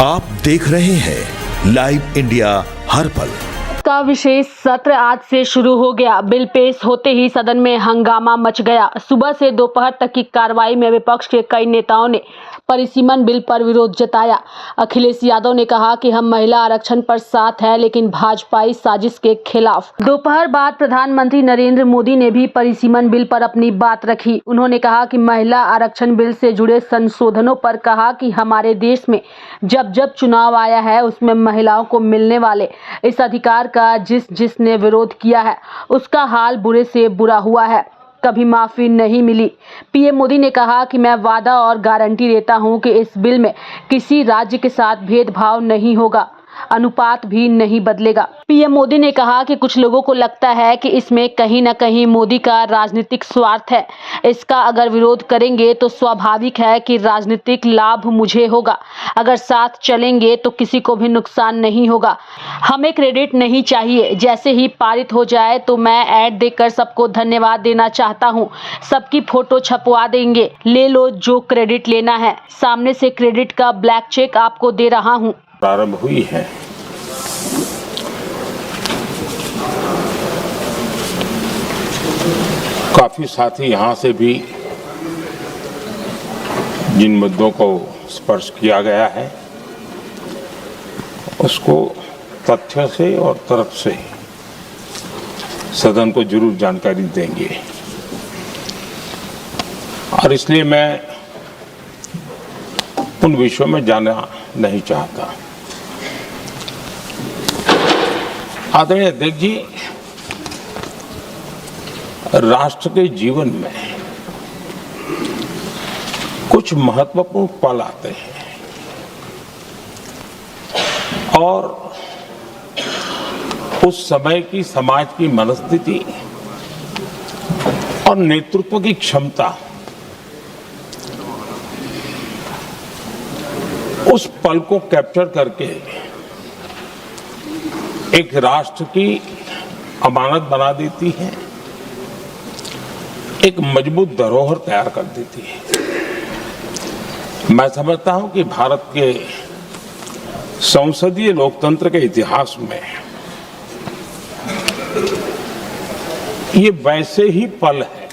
आप देख रहे हैं लाइव इंडिया हर पल। का विशेष सत्र आज से शुरू हो गया। बिल पेश होते ही सदन में हंगामा मच गया। सुबह से दोपहर तक की कार्रवाई में विपक्ष के कई नेताओं ने परिसीमन बिल पर विरोध जताया। अखिलेश यादव ने कहा कि हम महिला आरक्षण पर साथ हैं, लेकिन भाजपाई साजिश के खिलाफ। दोपहर बाद प्रधानमंत्री नरेंद्र मोदी ने भी परिसीमन बिल पर अपनी बात रखी। उन्होंने कहा कि महिला आरक्षण बिल से जुड़े संशोधनों पर कहा कि हमारे देश में जब जब चुनाव आया है उसमें महिलाओं को मिलने वाले इस अधिकार का जिसने विरोध किया है उसका हाल बुरे से बुरा हुआ है, कभी माफी नहीं मिली। पीएम मोदी ने कहा कि मैं वादा और गारंटी देता हूं कि इस बिल में किसी राज्य के साथ भेदभाव नहीं होगा, अनुपात भी नहीं बदलेगा। पीएम मोदी ने कहा कि कुछ लोगों को लगता है कि इसमें कहीं न कहीं मोदी का राजनीतिक स्वार्थ है। इसका अगर विरोध करेंगे तो स्वाभाविक है कि राजनीतिक लाभ मुझे होगा, अगर साथ चलेंगे तो किसी को भी नुकसान नहीं होगा। हमें क्रेडिट नहीं चाहिए। जैसे ही पारित हो जाए तो मैं ऐड देकर सबको धन्यवाद देना चाहता हूँ। सबकी फोटो छपवा देंगे, ले लो जो क्रेडिट लेना है। सामने से क्रेडिट का ब्लैक चेक आपको दे रहा हूँ। प्रारंभ हुई है। काफी साथी यहाँ से भी जिन मुद्दों को स्पर्श किया गया है उसको तथ्य से और तर्क से सदन को जरूर जानकारी देंगे, और इसलिए मैं उन विषयों में जाना नहीं चाहता। आदरणीय अध्यक्ष जी, राष्ट्र के जीवन में कुछ महत्वपूर्ण पल आते हैं और उस समय की समाज की मनस्थिति और नेतृत्व की क्षमता उस पल को कैप्चर करके एक राष्ट्र की अमानत बना देती है, एक मजबूत धरोहर तैयार कर देती है। मैं समझता हूं कि भारत के संसदीय लोकतंत्र के इतिहास में ये वैसे ही पल है।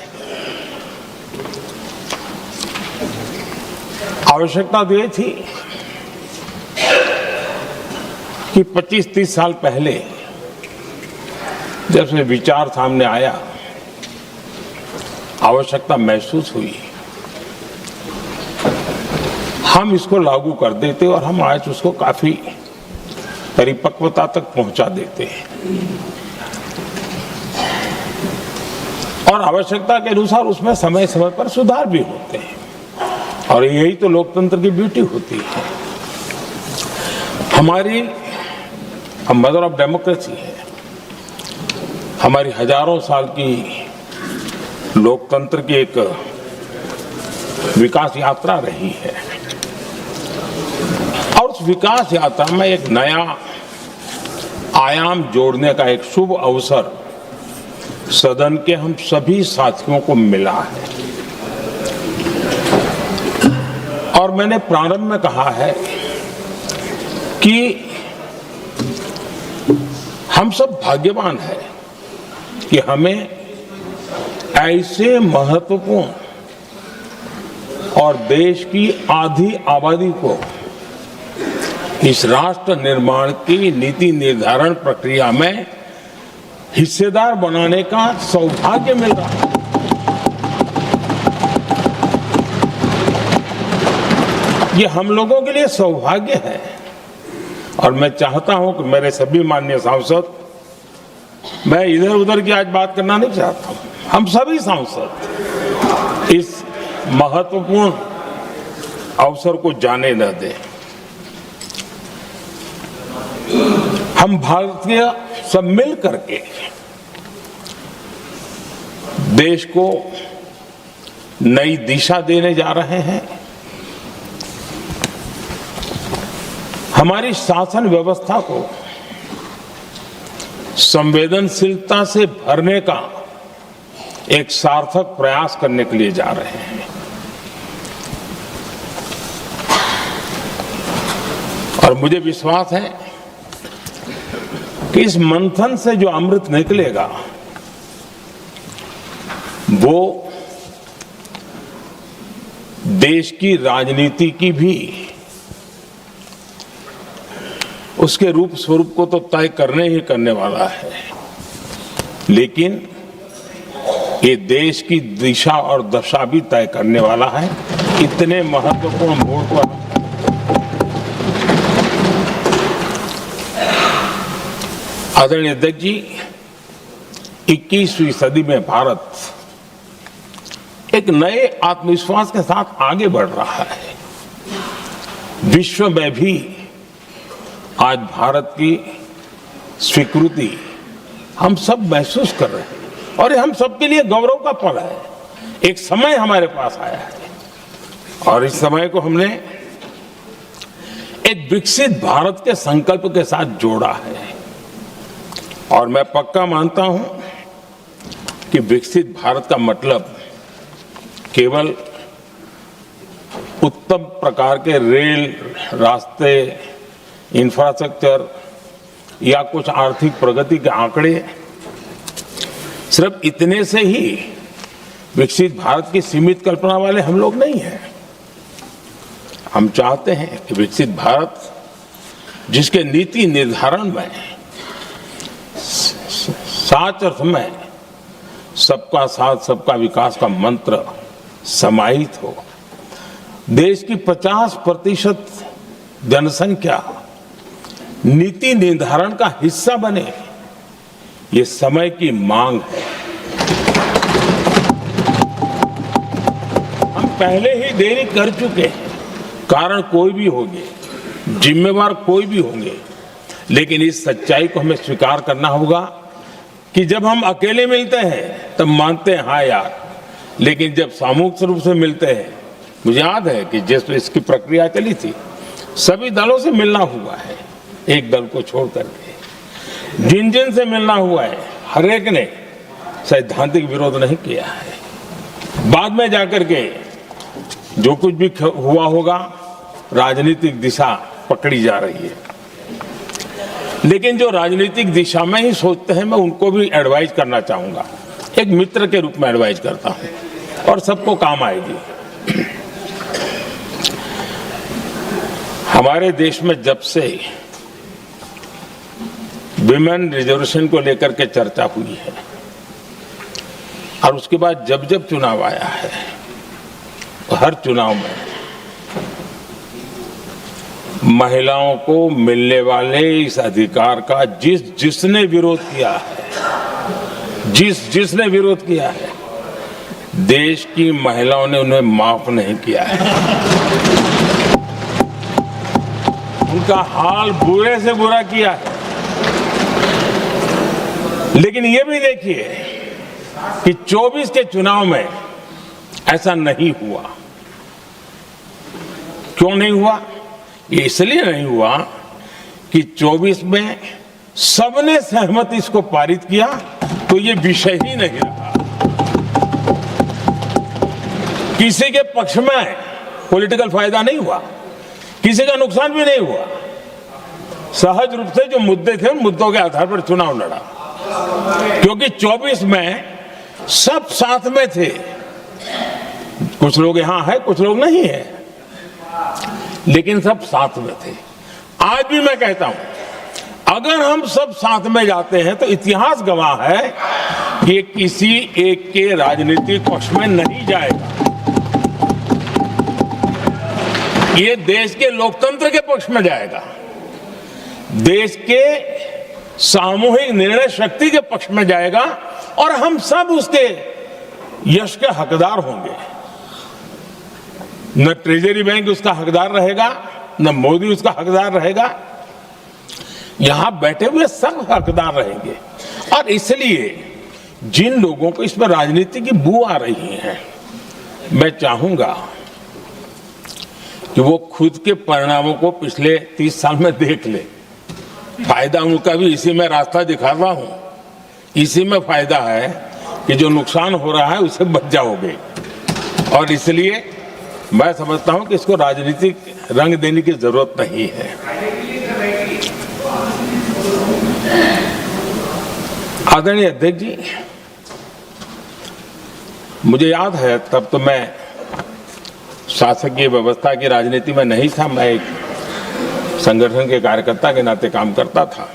आवश्यकता तो ये थी कि 25-30 साल पहले जब से विचार सामने आया, आवश्यकता महसूस हुई, हम इसको लागू कर देते और हम आज उसको काफी परिपक्वता तक पहुंचा देते हैं और आवश्यकता के अनुसार उसमें समय समय पर सुधार भी होते हैं, और यही तो लोकतंत्र की ब्यूटी होती है। हमारी मदर ऑफ डेमोक्रेसी है। हमारी हजारों साल की लोकतंत्र की एक विकास यात्रा रही है, और उस विकास यात्रा में एक नया आयाम जोड़ने का एक शुभ अवसर सदन के हम सभी साथियों को मिला है। और मैंने प्रारंभ में कहा है कि हम सब भाग्यवान हैं कि हमें ऐसे महत्वपूर्ण और देश की आधी आबादी को इस राष्ट्र निर्माण की नीति निर्धारण प्रक्रिया में हिस्सेदार बनाने का सौभाग्य मिल रहा है। ये हम लोगों के लिए सौभाग्य है, और मैं चाहता हूं कि मेरे सभी माननीय सांसद, मैं इधर उधर की आज बात करना नहीं चाहता हूं, हम सभी सांसद इस महत्वपूर्ण अवसर को जाने न दें। हम भारतीय सब मिल करके देश को नई दिशा देने जा रहे हैं। हमारी शासन व्यवस्था को संवेदनशीलता से भरने का एक सार्थक प्रयास करने के लिए जा रहे हैं। और मुझे विश्वास है कि इस मंथन से जो अमृत निकलेगा वो देश की राजनीति की भी उसके रूप स्वरूप को तो तय करने ही करने वाला है, लेकिन ये देश की दिशा और दशा भी तय करने वाला है। इतने महत्वपूर्ण मोड़ पर आदरणीय अध्यक्ष जी, 21वीं सदी में भारत एक नए आत्मविश्वास के साथ आगे बढ़ रहा है। विश्व में भी आज भारत की स्वीकृति हम सब महसूस कर रहे हैं और ये हम सबके लिए गौरव का पल है। एक समय हमारे पास आया है और इस समय को हमने एक विकसित भारत के संकल्प के साथ जोड़ा है और मैं पक्का मानता हूं कि विकसित भारत का मतलब केवल उत्तम प्रकार के रेल, रास्ते, इंफ्रास्ट्रक्चर या कुछ आर्थिक प्रगति के आंकड़े, सिर्फ इतने से ही विकसित भारत की सीमित कल्पना वाले हम लोग नहीं हैं। हम चाहते हैं कि विकसित भारत जिसके नीति निर्धारण में साच अर्थ में सबका साथ सबका विकास का मंत्र समाहित हो, देश की 50% जनसंख्या नीति निर्धारण का हिस्सा बने, ये समय की मांग है। हम पहले ही देरी कर चुके हैं, कारण कोई भी होंगे, जिम्मेवार कोई भी होंगे, लेकिन इस सच्चाई को हमें स्वीकार करना होगा कि जब हम अकेले मिलते हैं तब मानते हैं हाँ यार, लेकिन जब सामूहिक रूप से मिलते हैं, मुझे याद है कि जिस इसकी प्रक्रिया चली थी, सभी दलों से मिलना हुआ है, एक दल को छोड़ करके जिन जिन से मिलना हुआ है, हर एक ने सैद्धांतिक विरोध नहीं किया है। बाद में जाकर के जो कुछ भी हुआ होगा, राजनीतिक दिशा पकड़ी जा रही है, लेकिन जो राजनीतिक दिशा में ही सोचते हैं, मैं उनको भी एडवाइज करना चाहूंगा, एक मित्र के रूप में एडवाइज करता हूं और सबको काम आएगी। हमारे देश में जब से विमेन रिजर्वेशन को लेकर के चर्चा हुई है और उसके बाद जब जब चुनाव आया है, तो हर चुनाव में महिलाओं को मिलने वाले इस अधिकार का जिसने विरोध किया है, जिसने विरोध किया है, देश की महिलाओं ने उन्हें माफ नहीं किया है। उनका हाल बुरे से बुरा किया है। लेकिन ये भी देखिए कि 24 के चुनाव में ऐसा नहीं हुआ। क्यों नहीं हुआ? ये इसलिए नहीं हुआ कि 24 में सबने सहमति इसको पारित किया, तो ये विषय ही नहीं रहा। किसी के पक्ष में पॉलिटिकल फायदा नहीं हुआ, किसी का नुकसान भी नहीं हुआ। सहज रूप से जो मुद्दे थे, उन मुद्दों के आधार पर चुनाव लड़ा, क्योंकि 24 में सब साथ में थे। कुछ लोग यहां हैं, कुछ लोग नहीं है, लेकिन सब साथ में थे। आज भी मैं कहता हूं, अगर हम सब साथ में जाते हैं तो इतिहास गवाह है कि ये किसी एक के राजनीतिक पक्ष में नहीं जाएगा, ये देश के लोकतंत्र के पक्ष में जाएगा, देश के सामूहिक निर्णय शक्ति के पक्ष में जाएगा और हम सब उसके यश के हकदार होंगे। न ट्रेजरी बैंक उसका हकदार रहेगा, न मोदी उसका हकदार रहेगा, यहां बैठे हुए सब हकदार रहेंगे। और इसलिए जिन लोगों को इसमें राजनीति की बू आ रही है, मैं चाहूंगा कि वो खुद के परिणामों को पिछले 30 साल में देख ले। फायदा उनका भी इसी में रास्ता दिखा रहा हूं, इसी में फायदा है कि जो नुकसान हो रहा है उसे बच जाओगे। और इसलिए मैं समझता हूं कि इसको राजनीतिक रंग देने की जरूरत नहीं है। आदरणीय अध्यक्ष जी, मुझे याद है तब तो मैं शासकीय व्यवस्था की राजनीति में नहीं था, मैं एक संगठन के कार्यकर्ता के नाते काम करता था।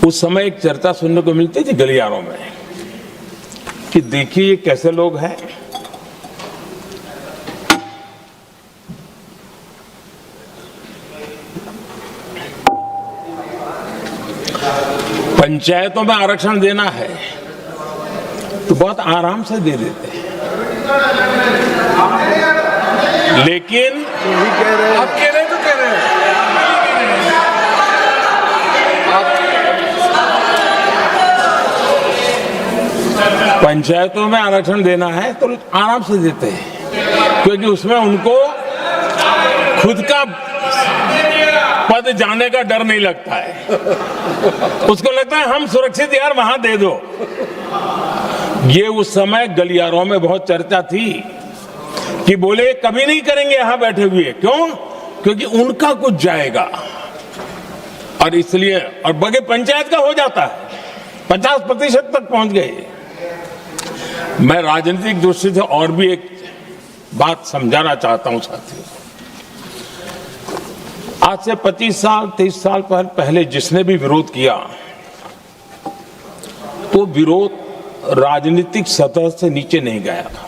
उस समय एक चर्चा सुनने को मिलती थी गलियारों में कि देखिए ये कैसे लोग हैं, पंचायतों में आरक्षण देना है तो बहुत आराम से दे देते हैं, लेकिन आप कह रहे हैं तो कह रहे हैं। पंचायतों में आरक्षण देना है तो आराम से देते हैं, क्योंकि उसमें उनको खुद का पद जाने का डर नहीं लगता है। उसको लगता है हम सुरक्षित यार वहां दे दो। ये उस समय गलियारों में बहुत चर्चा थी कि बोले कभी नहीं करेंगे यहां बैठे हुए। क्यों? क्योंकि उनका कुछ जाएगा, और इसलिए और बगे पंचायत का हो जाता है, 50% तक पहुंच गए। मैं राजनीतिक दृष्टि से और भी एक बात समझाना चाहता हूं साथियों। आज से 25 साल 23 साल पहले जिसने भी विरोध किया तो विरोध राजनीतिक सतह से नीचे नहीं गया था।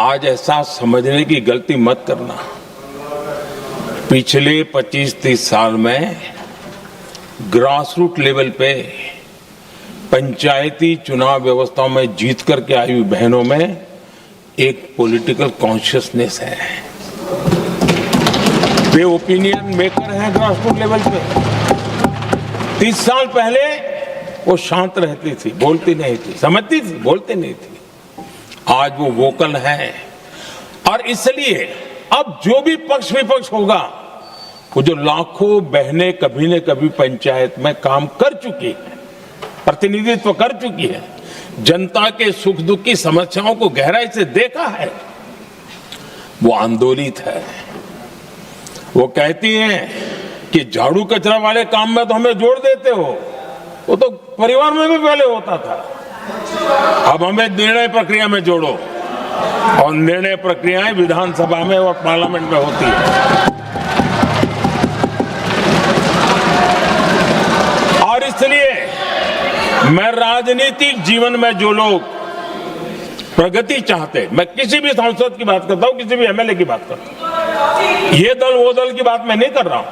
आज ऐसा समझने की गलती मत करना। पिछले 25-30 साल में ग्रास रूट लेवल पे पंचायती चुनाव व्यवस्थाओं में जीत करके आई हुई बहनों में एक पॉलिटिकल कॉन्शियसनेस है। वे ओपिनियन मेकर हैं ग्रास रूट लेवल पे। 30 साल पहले वो शांत रहती थी, बोलती नहीं थी, समझती थी, बोलती नहीं थी। आज वो वोकल है, और इसलिए अब जो भी पक्ष विपक्ष होगा, वो जो लाखों बहनें कभी न कभी पंचायत में काम कर चुकी है, प्रतिनिधित्व कर चुकी है, जनता के सुख दुख की समस्याओं को गहराई से देखा है, वो आंदोलित है। वो कहती हैं कि झाड़ू कचरा वाले काम में तो हमें जोड़ देते हो, वो तो परिवार में भी पहले होता था, अब हमें निर्णय प्रक्रिया में जोड़ो। और निर्णय प्रक्रियाएं विधानसभा में और पार्लियामेंट में होती है। और इसलिए मैं राजनीतिक जीवन में जो लोग प्रगति चाहते, मैं किसी भी सांसद की बात करता हूं, किसी भी एमएलए की बात करता हूं, ये दल वो दल की बात मैं नहीं कर रहा हूं।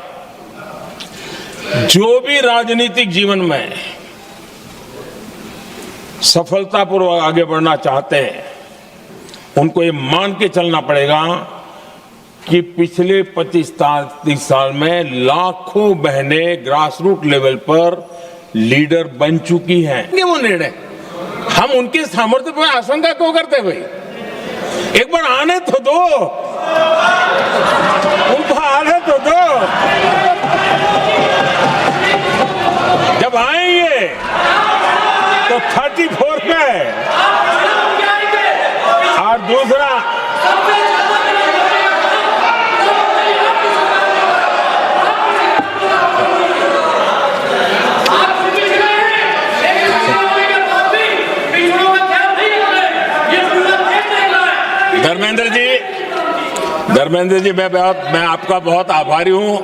जो भी राजनीतिक जीवन में सफलतापूर्वक आगे बढ़ना चाहते हैं, उनको ये मान के चलना पड़ेगा कि पिछले 25-30 साल में लाखों बहनें ग्रास रूट लेवल पर लीडर बन चुकी हैं। वो निर्णय हम उनके सामर्थ्य पर आशंका क्यों करते भाई? एक बार आने तो दो, उनको आने तो दो। जब आएंगे तो 34 में, और दूसरा धर्मेंद्र जी, मैं आपका बहुत आभारी हूं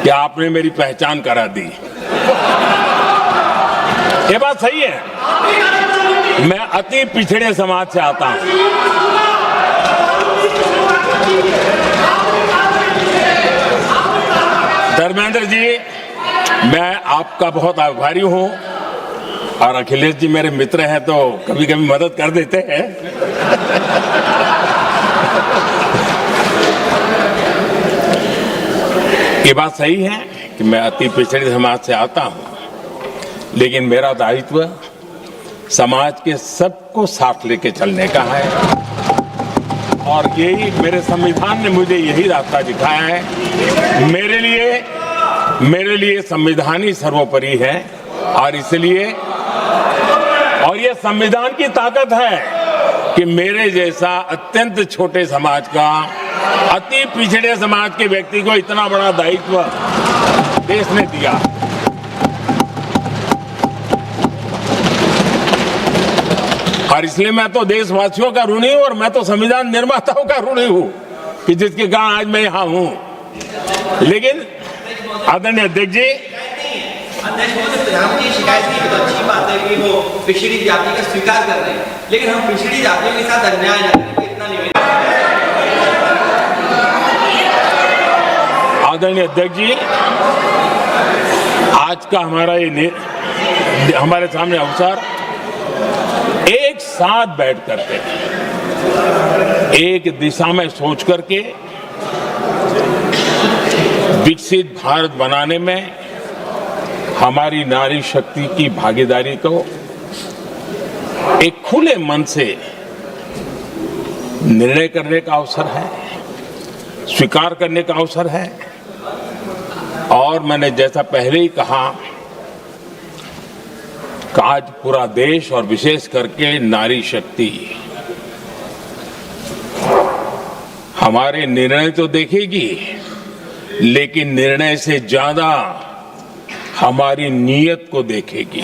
कि आपने मेरी पहचान करा दी। ये बात सही है, मैं अति पिछड़े समाज से आता हूं। धर्मेंद्र जी, मैं आपका बहुत आभारी हूं, और अखिलेश जी मेरे मित्र हैं तो कभी कभी मदद कर देते हैं। ये बात सही है कि मैं अति पिछड़े समाज से आता हूं, लेकिन मेरा दायित्व समाज के सबको साथ लेके चलने का है, और यही मेरे संविधान ने मुझे यही रास्ता दिखाया है। मेरे लिए संविधान ही सर्वोपरि है, और इसलिए और ये संविधान की ताकत है कि मेरे जैसा अत्यंत छोटे समाज का अति पिछड़े समाज के व्यक्ति को इतना बड़ा दायित्व देश ने दिया। और इसलिए मैं तो देशवासियों का ऋणी हूं और मैं तो संविधान निर्माताओं का ऋणी हूं कि जिसके कारण आज मैं यहां हूं। लेकिन आदरणीय अध्यक्ष जी, प्रधानमंत्री शिकायत की तो अच्छी बात है कि वो पिछड़ी जाति का स्वीकार कर रहे हैं, लेकिन हम पिछड़ी जातियों के साथ अन्याय न करें, इतना निवेदन। आदरणीय अध्यक्ष जी, आज का हमारे सामने अवसर एक साथ बैठ करके एक दिशा में सोच करके विकसित भारत बनाने में हमारी नारी शक्ति की भागीदारी को एक खुले मन से निर्णय करने का अवसर है, स्वीकार करने का अवसर है। और मैंने जैसा पहले ही कहा कि आज पूरा देश और विशेष करके नारी शक्ति हमारे निर्णय तो देखेगी, लेकिन निर्णय से ज्यादा हमारी नीयत को देखेगी।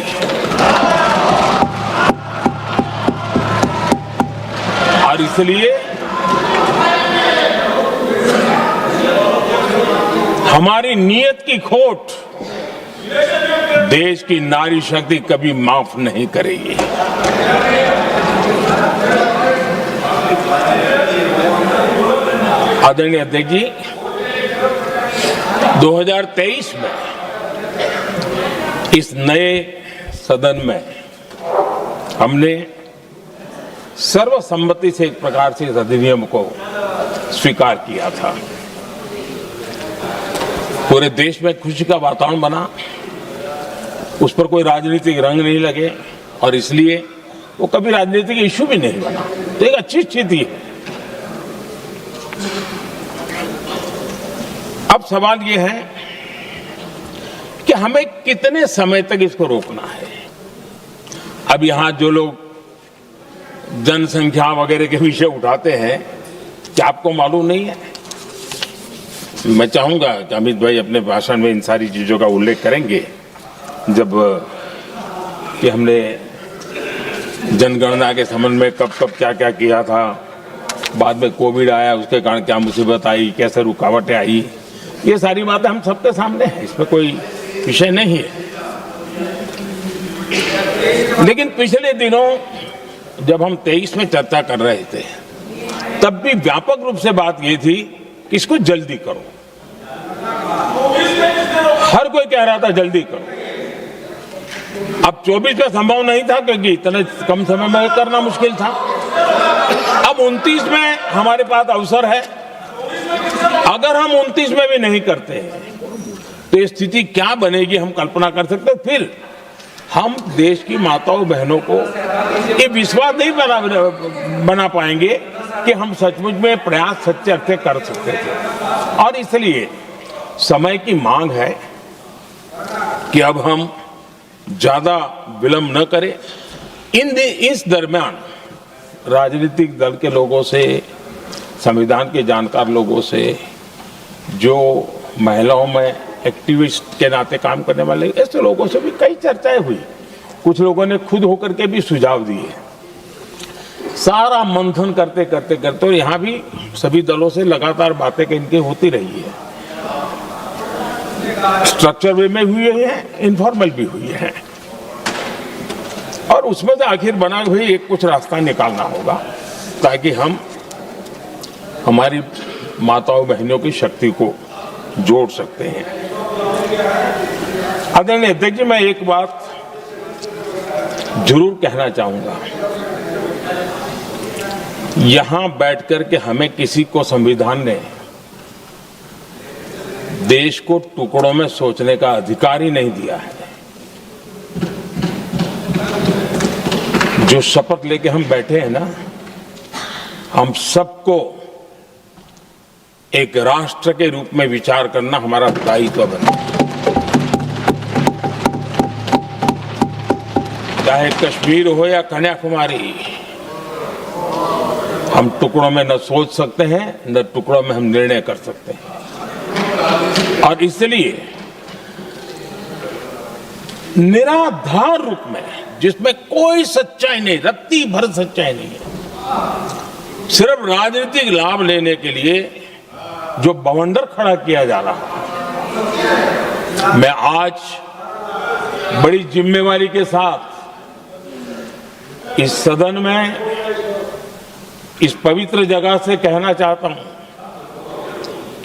और इसलिए हमारी नीयत की खोट देश की नारी शक्ति कभी माफ नहीं करेगी। आदरणीय अध्यक्ष जी, 2023 में इस नए सदन में हमने सर्वसम्मति से एक प्रकार से इस अधिनियम को स्वीकार किया था। पूरे देश में खुशी का वातावरण बना, उस पर कोई राजनीतिक रंग नहीं लगे और इसलिए वो कभी राजनीतिक इश्यू भी नहीं बना। तो एक अच्छी स्थिति है। अब सवाल ये है कि हमें कितने समय तक इसको रोकना है। अब यहां जो लोग जनसंख्या वगैरह के विषय उठाते हैं, क्या आपको मालूम नहीं है? मैं चाहूंगा कि अमित भाई अपने भाषण में इन सारी चीजों का उल्लेख करेंगे, जब कि हमने जनगणना के संबंध में कब कब क्या क्या किया था, बाद में कोविड आया, उसके कारण क्या मुसीबत आई, कैसे रुकावटें आई, ये सारी बातें हम सबके सामने हैं, इसमें कोई विषय नहीं है। लेकिन पिछले दिनों जब हम 23 में चर्चा कर रहे थे, तब भी व्यापक रूप से बात ये थी कि इसको जल्दी करो। हर कोई कह रहा था जल्दी करो। अब 24 में संभव नहीं था क्योंकि इतने कम समय में करना मुश्किल था। अब 29 में हमारे पास अवसर है। अगर हम 29 में भी नहीं करते तो ये स्थिति क्या बनेगी हम कल्पना कर सकते हैं। फिर हम देश की माताओं बहनों को ये विश्वास नहीं बना पाएंगे कि हम सचमुच में प्रयास सच्चे अर्थ कर सकते थे। और इसलिए समय की मांग है कि अब हम ज्यादा विलंब न करें। इस दरमियान राजनीतिक दल के लोगों से, संविधान के जानकार लोगों से, जो महिलाओं में एक्टिविस्ट के नाते काम करने वाले, ऐसे लोगों से भी कई चर्चाएं हुई। कुछ लोगों ने खुद होकर के भी सुझाव दिए। सारा मंथन करते करते करते और यहाँ भी सभी दलों से लगातार बातें इनकी होती रही है। स्ट्रक्चर वे में हुई है, इनफॉर्मल भी हुई है, और उसमें से आखिर बना हुई एक कुछ रास्ता निकालना होगा ताकि हम हमारी माताओं बहनों की शक्ति को जोड़ सकते हैं। आदरणीय अध्यक्ष जी, मैं एक बात जरूर कहना चाहूंगा। यहां बैठकर के हमें किसी को संविधान ने देश को टुकड़ों में सोचने का अधिकार ही नहीं दिया है। जो शपथ लेके हम बैठे हैं ना, हम सबको एक राष्ट्र के रूप में विचार करना हमारा दायित्व बना। चाहे कश्मीर हो या कन्याकुमारी, हम टुकड़ों में न सोच सकते हैं न टुकड़ों में हम निर्णय कर सकते हैं। और इसलिए निराधार रूप में, जिसमें कोई सच्चाई नहीं, रत्ती भर सच्चाई नहीं है, सिर्फ राजनीतिक लाभ लेने के लिए जो बवंडर खड़ा किया जा रहा है, मैं आज बड़ी जिम्मेवारी के साथ इस सदन में, इस पवित्र जगह से कहना चाहता हूं,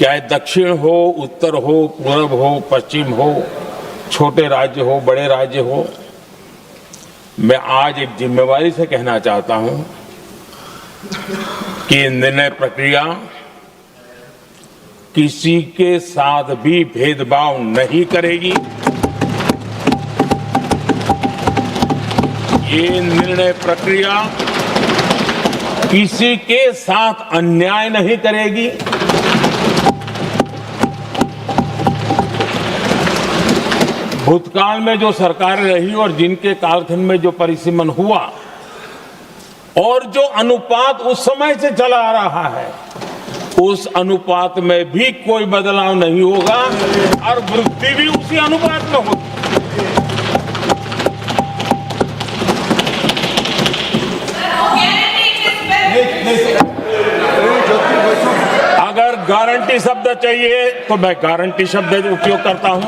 चाहे दक्षिण हो, उत्तर हो, पूर्व हो, पश्चिम हो, छोटे राज्य हो, बड़े राज्य हो, मैं आज एक जिम्मेवारी से कहना चाहता हूं कि निर्णय प्रक्रिया किसी के साथ भी भेदभाव नहीं करेगी। ये निर्णय प्रक्रिया किसी के साथ अन्याय नहीं करेगी। भूतकाल में जो सरकारें रही और जिनके कालखंड में जो परिसीमन हुआ और जो अनुपात उस समय से चला आ रहा है, उस अनुपात में भी कोई बदलाव नहीं होगा और वृद्धि भी उसी अनुपात में होगी। अगर गारंटी शब्द चाहिए तो मैं गारंटी शब्द उपयोग करता हूं।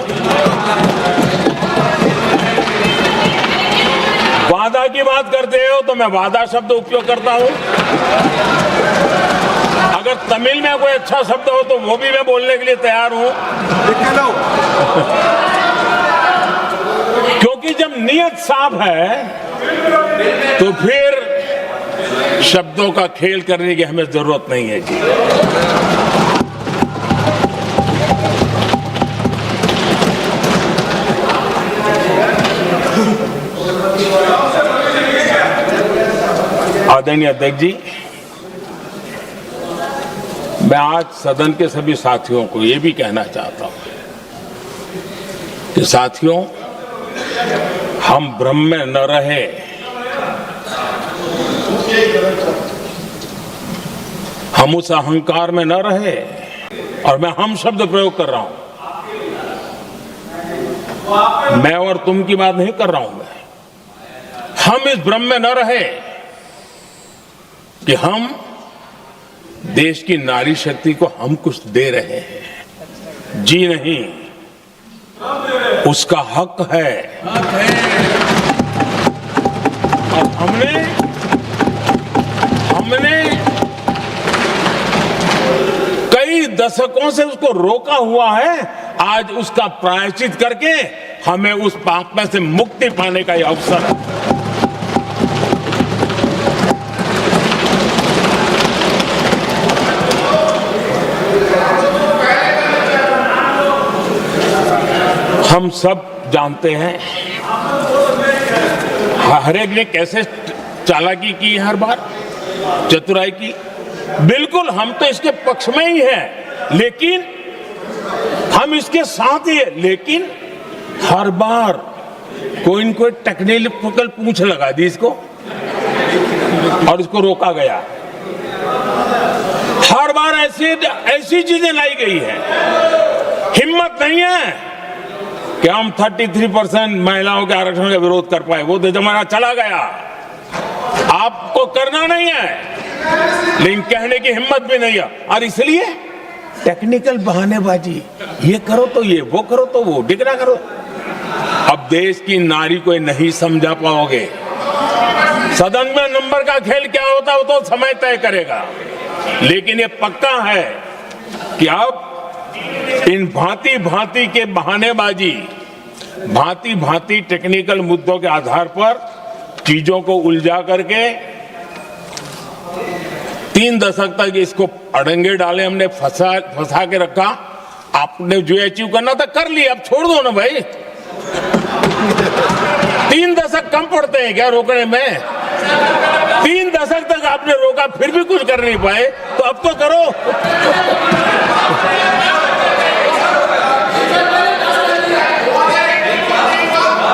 वादा की बात करते हो तो मैं वादा शब्द उपयोग करता हूं। अगर तमिल में कोई अच्छा शब्द हो तो वो भी मैं बोलने के लिए तैयार हूं। क्योंकि जब नियत साफ है तो फिर शब्दों का खेल करने की हमें जरूरत नहीं है जी। आदरणीय अध्यक्ष जी, मैं आज सदन के सभी साथियों को ये भी कहना चाहता हूं कि साथियों, हम भ्रम में न रहे। हम उस अहंकार में न रहे, और मैं हम शब्द प्रयोग कर रहा हूं। मैं और तुम की बात नहीं कर रहा हूं। मैं, हम इस भ्रम में न रहे कि हम देश की नारी शक्ति को हम कुछ दे रहे हैं। जी नहीं, उसका हक है। और हमने कई दशकों से उसको रोका हुआ है। आज उसका प्रायश्चित करके हमें उस पाप में से मुक्ति पाने का यह अवसर है। हम सब जानते हैं हर एक ने कैसे चालाकी की, हर बार चतुराई की। बिल्कुल, हम तो इसके पक्ष में ही हैं, लेकिन हम इसके साथ ही है। लेकिन हर बार कोई न कोई टेक्निकल पूंछ लगा दी इसको और इसको रोका गया। हर बार ऐसी चीजें लाई गई है। हिम्मत नहीं है कि हम 33% महिलाओं के आरक्षण का विरोध कर पाए। वो तो जमाना चला गया, आपको करना नहीं है, लेकिन कहने की हिम्मत भी नहीं है। और इसलिए टेक्निकल बहानेबाजी, ये करो तो ये, वो करो तो वो, डिगरा करो। अब देश की नारी को नहीं समझा पाओगे। सदन में नंबर का खेल क्या होता है वो तो समय तय करेगा, लेकिन ये पक्का है कि अब इन भांति भांति के बहानेबाजी, भांति भांति टेक्निकल मुद्दों के आधार पर चीजों को उलझा करके 3 दशक तक इसको अड़ंगे डाले, हमने फंसा के रखा। आपने जो अचीव करना था कर लिया, अब छोड़ दो ना भाई। 3 दशक कम पड़ते हैं क्या रोकने में? 3 दशक तक आपने रोका, फिर भी कुछ कर नहीं पाए, तो अब तो करो।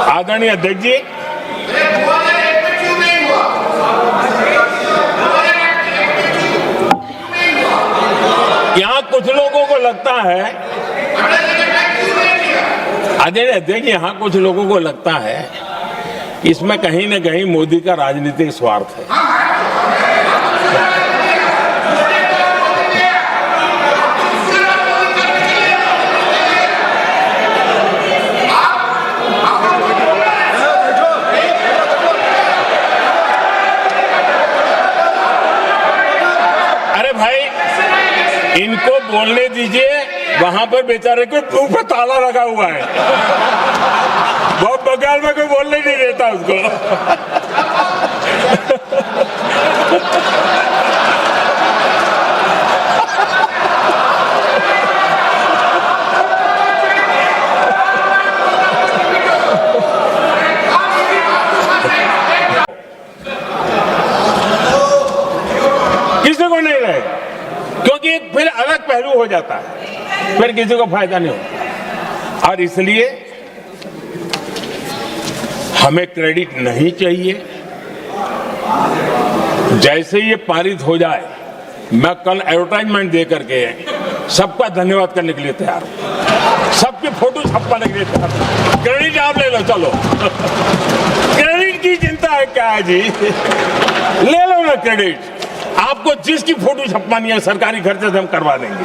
आदरणीय अध्यक्ष जी, कुछ लोगों को लगता है, आदरणीय अध्यक्ष, यहाँ कुछ लोगों को लगता है इसमें कहीं न कहीं मोदी का राजनीतिक स्वार्थ है। अरे भाई, इनको बोलने दीजिए, वहां पर बेचारे को मुंह पे ताला लगा हुआ है, बहुत बगल में कोई बोलने नहीं देता उसको। किसी को नहीं रहे, क्योंकि फिर अलग पहलू हो जाता है, फिर किसी को फायदा नहीं होता। और इसलिए हमें क्रेडिट नहीं चाहिए। जैसे ये पारित हो जाए, मैं कल एडवर्टाइजमेंट दे करके सबका धन्यवाद करने के लिए तैयार हूं, सबकी फोटो छपवाने के लिए तैयार हूं। क्रेडिट आप ले लो, चलो। क्रेडिट की चिंता है क्या है जी, ले लो ना क्रेडिट। आपको जिसकी फोटो छपवानी है सरकारी खर्चे से हम करवा देंगे।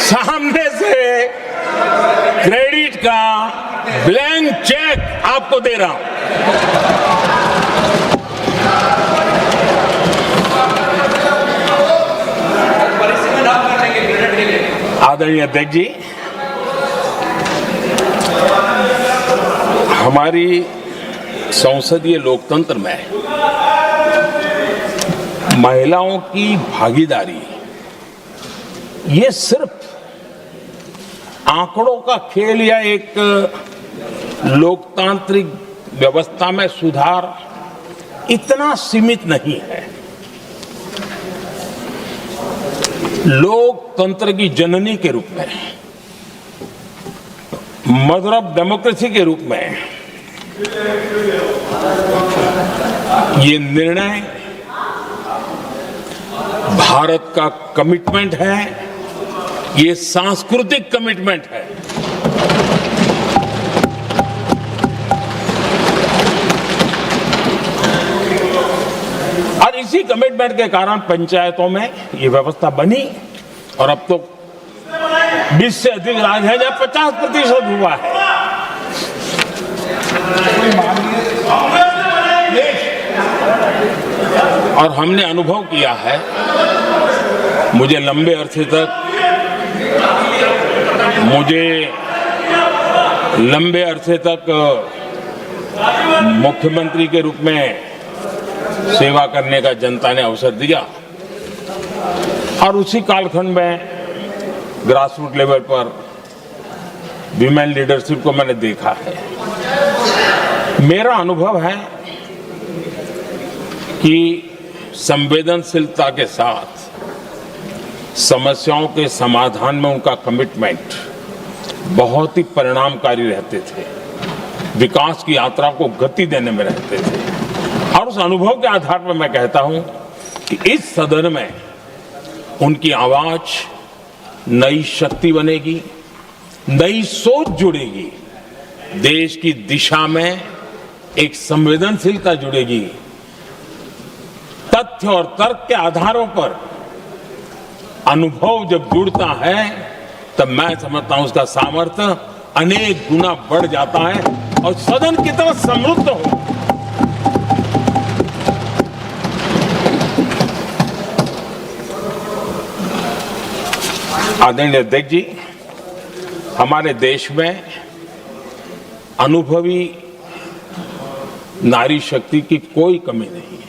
सामने से क्रेडिट का ब्लैंक चेक आपको दे रहा हूं। आदरणीय अध्यक्ष जी, हमारी संसदीय लोकतंत्र में महिलाओं की भागीदारी ये सिर्फ आंकड़ों का खेल या एक लोकतांत्रिक व्यवस्था में सुधार इतना सीमित नहीं है। लोकतंत्र की जननी के रूप में, मदर ऑफ डेमोक्रेसी के रूप में ये निर्णय भारत का कमिटमेंट है, ये सांस्कृतिक कमिटमेंट है। और इसी कमिटमेंट के कारण पंचायतों में ये व्यवस्था बनी और अब तो 20 से अधिक राज्य है जहां 50% हुआ है। और हमने अनुभव किया है, मुझे लंबे अरसे तक मुख्यमंत्री के रूप में सेवा करने का जनता ने अवसर दिया और उसी कालखंड में ग्रासरूट लेवल पर विमेन लीडरशिप को मैंने देखा है। मेरा अनुभव है कि संवेदनशीलता के साथ समस्याओं के समाधान में उनका कमिटमेंट बहुत ही परिणामकारी रहते थे, विकास की यात्रा को गति देने में रहते थे। और उस अनुभव के आधार पर मैं कहता हूं कि इस सदन में उनकी आवाज नई शक्ति बनेगी, नई सोच जुड़ेगी, देश की दिशा में एक संवेदनशीलता जुड़ेगी। तथ्य और तर्क के आधारों पर अनुभव जब जुड़ता है तब मैं समझता हूं उसका सामर्थ्य अनेक गुना बढ़ जाता है और सदन कितना समृद्ध हो। आदरणीय अध्यक्ष जी, हमारे देश में अनुभवी नारी शक्ति की कोई कमी नहीं है,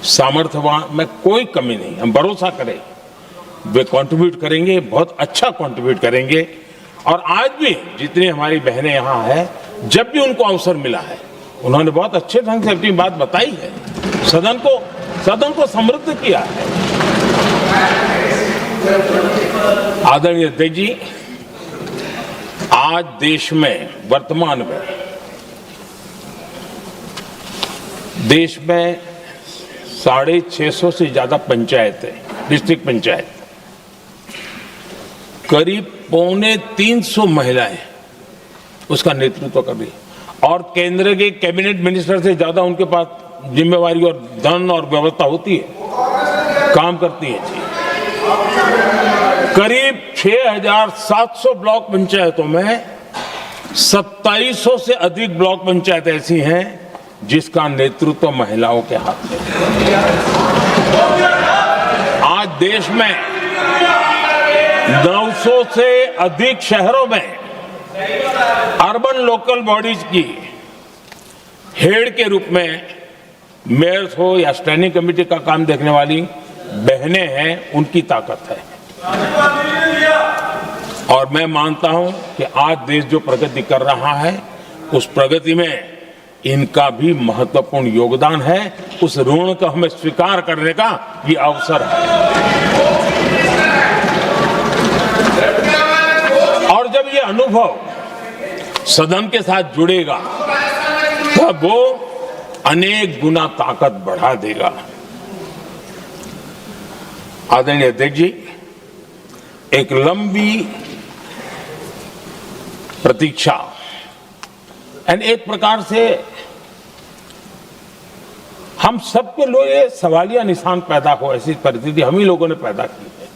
सामर्थ्यवान में कोई कमी नहीं। हम भरोसा करें वे कंट्रीब्यूट करेंगे, बहुत अच्छा कंट्रीब्यूट करेंगे। और आज भी जितनी हमारी बहनें यहाँ हैं, जब भी उनको अवसर मिला है उन्होंने बहुत अच्छे ढंग से अपनी बात बताई है, सदन को समृद्ध किया है। आदरणीय अध्यक्ष जी, आज देश में वर्तमान में देश में 650 से ज्यादा पंचायतें, डिस्ट्रिक्ट पंचायत, करीब 325 महिलाएं उसका नेतृत्व कर रही और केंद्र के कैबिनेट मिनिस्टर से ज्यादा उनके पास जिम्मेवारी और धन और व्यवस्था होती है, काम करती है जी। करीब 6,700 ब्लॉक पंचायतों में 2700 से अधिक ब्लॉक पंचायत ऐसी हैं जिसका नेतृत्व महिलाओं के हाथ में है। आज देश में 900 से अधिक शहरों में अर्बन लोकल बॉडीज की हेड के रूप में मेयर्स हो या स्टैंडिंग कमेटी का काम देखने वाली बहनें हैं, उनकी ताकत है। और मैं मानता हूं कि आज देश जो प्रगति कर रहा है उस प्रगति में इनका भी महत्वपूर्ण योगदान है। उस ऋण को हमें स्वीकार करने का ये अवसर है। और जब ये अनुभव सदन के साथ जुड़ेगा तब वो अनेक गुना ताकत बढ़ा देगा। आदरणीय अध्यक्ष जी, एक लंबी प्रतीक्षा एंड एक प्रकार से हम सबके लिए सवालिया निशान पैदा हो, ऐसी परिस्थिति हम ही लोगों ने पैदा की है।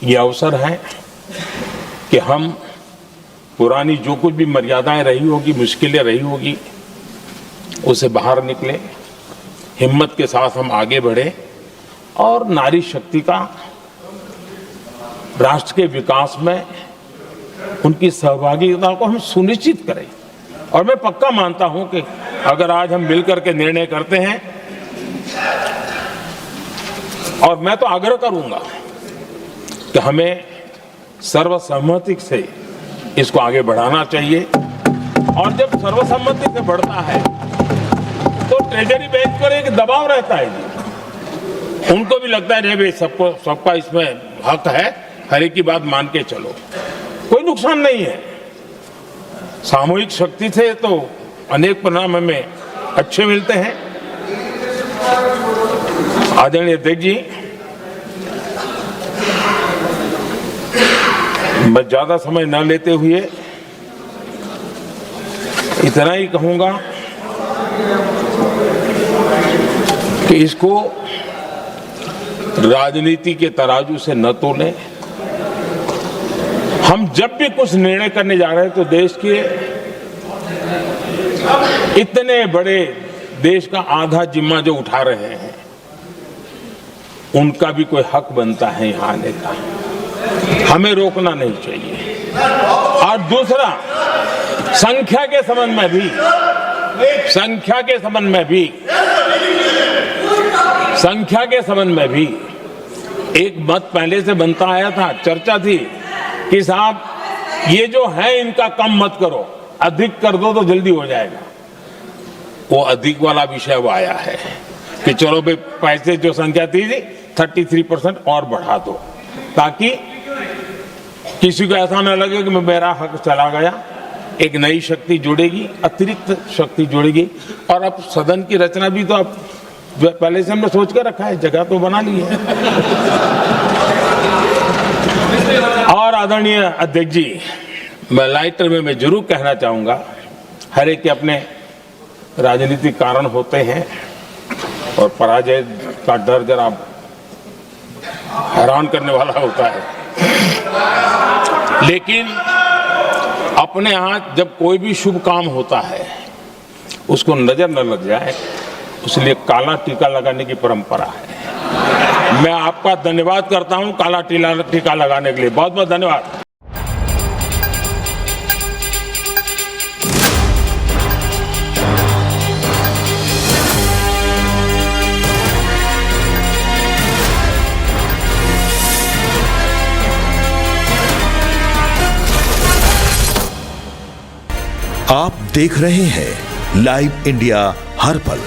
ये अवसर है कि हम पुरानी जो कुछ भी मर्यादाएं रही होगी, मुश्किलें रही होगी, उसे बाहर निकले, हिम्मत के साथ हम आगे बढ़े और नारी शक्ति का राष्ट्र के विकास में उनकी सहभागिता को हम सुनिश्चित करें। और मैं पक्का मानता हूं कि अगर आज हम मिलकर के निर्णय करते हैं, और मैं तो आग्रह करूंगा कि हमें सर्वसम्मति से इसको आगे बढ़ाना चाहिए। और जब सर्वसम्मति से बढ़ता है तो ट्रेजरी बेंच पर एक दबाव रहता है जी। उनको भी लगता है भाई सबका इसमें हक है, हर एक की बात मान के चलो, कोई नुकसान नहीं है। सामूहिक शक्ति से तो अनेक परिणाम हमें अच्छे मिलते हैं। आदरणीय अध्यक्ष जी, मैं ज्यादा समय न लेते हुए इतना ही कहूंगा कि इसको राजनीति के तराजू से न तोलें। हम जब भी कुछ निर्णय करने जा रहे हैं तो देश के इतने बड़े देश का आधा जिम्मा जो उठा रहे हैं उनका भी कोई हक बनता है यहां आने का, हमें रोकना नहीं चाहिए। और दूसरा, संख्या के संबंध में भी एक मत पहले से बनता आया था, चर्चा थी कि साहब ये जो है इनका कम मत करो, अधिक कर दो तो जल्दी हो जाएगा। वो अधिक वाला विषय वो आया है कि चलो भाई पैसे जो संख्या थी 33% और बढ़ा दो, ताकि किसी को ऐसा न लगे कि मेरा हक चला गया। एक नई शक्ति जुड़ेगी, अतिरिक्त शक्ति जुड़ेगी। और अब सदन की रचना भी तो अब पहले से हमने सोच कर रखा है, जगह तो बना ली है। और आदरणीय अध्यक्ष जी, मैं लाइटर में मैं जरूर कहना चाहूंगा, हर एक के अपने राजनीतिक कारण होते हैं और पराजय का डर जरा हैरान करने वाला होता है, लेकिन अपने हाथ जब कोई भी शुभ काम होता है उसको नजर न लग जाए, इसलिए काला टीका लगाने की परंपरा है। मैं आपका धन्यवाद करता हूं काला टीका लगाने के लिए। बहुत बहुत धन्यवाद। आप देख रहे हैं लाइव इंडिया हर पल।